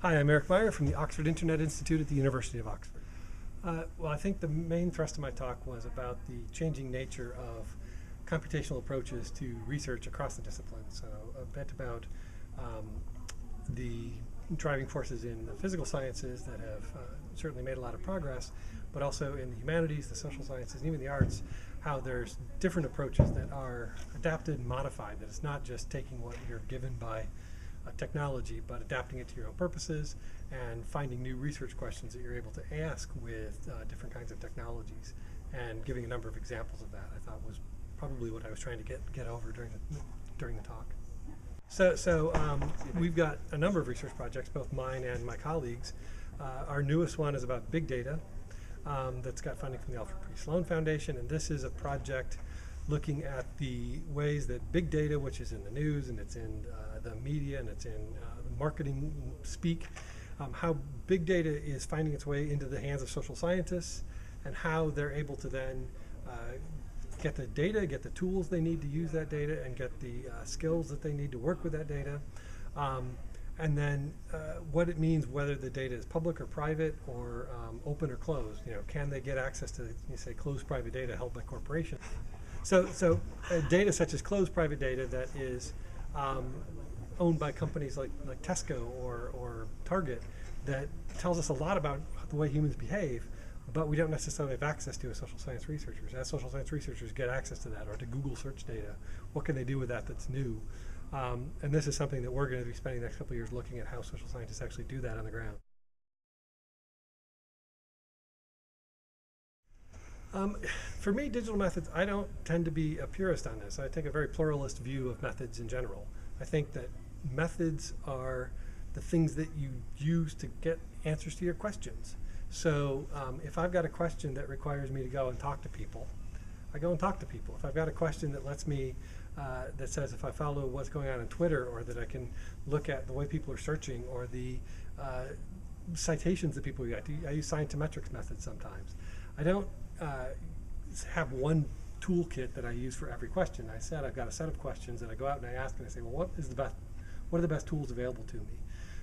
Hi, I'm Eric Meyer from the Oxford Internet Institute at the University of Oxford. Well, I think the main thrust of my talk was about the changing nature of computational approaches to research across the disciplines. So a bit about the driving forces in the physical sciences that have certainly made a lot of progress, but also in the humanities, the social sciences, and even the arts, how there's different approaches that are adapted and modified, that it's not just taking what you're given by technology, but adapting it to your own purposes and finding new research questions that you're able to ask with different kinds of technologies, and giving a number of examples of that I thought was probably what I was trying to get over during the talk. So we've got a number of research projects, both mine and my colleagues. Our newest one is about big data that's got funding from the Alfred P. Sloan Foundation, and this is a project looking at the ways that big data, which is in the news and it's in the media and it's in marketing speak, how big data is finding its way into the hands of social scientists, and how they're able to then get the data, get the tools they need to use that data, and get the skills that they need to work with that data. And then what it means, whether the data is public or private or open or closed. You know, can they get access to, say, closed private data held by corporations? So data such as closed private data that is owned by companies like Tesco or Target, that tells us a lot about the way humans behave, but we don't necessarily have access to as social science researchers. As social science researchers get access to that, or to Google search data, what can they do with that that's new? And this is something that we're going to be spending the next couple of years looking at, how social scientists actually do that on the ground. For me, digital methods, I don't tend to be a purist on this. I take a very pluralist view of methods in general. I think that methods are the things that you use to get answers to your questions. So if I've got a question that requires me to go and talk to people, I go and talk to people. If I've got a question that lets me, that says if I follow what's going on Twitter, or that I can look at the way people are searching, or the citations that people get, I use scientometrics methods sometimes. I don't have one toolkit that I use for every question. I said I've got a set of questions that I go out and I ask, and I say, well, what are the best tools available to me?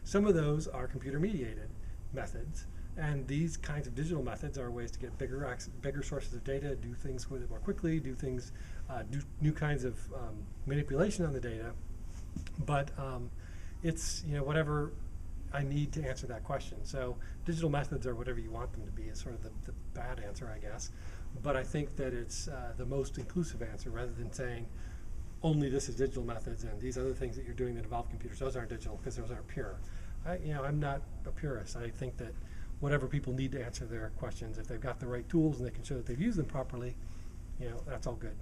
Some of those are computer-mediated methods, and these kinds of digital methods are ways to get bigger sources of data, do things with it more quickly, do new kinds of manipulation on the data. But it's whatever I need to answer that question. So digital methods are whatever you want them to be, is sort of the bad answer, I guess. But I think that it's the most inclusive answer, rather than saying only this is digital methods and these other things that you're doing that involve computers, those aren't digital because those aren't pure. I'm not a purist. I think that whatever people need to answer their questions, if they've got the right tools and they can show that they've used them properly, that's all good.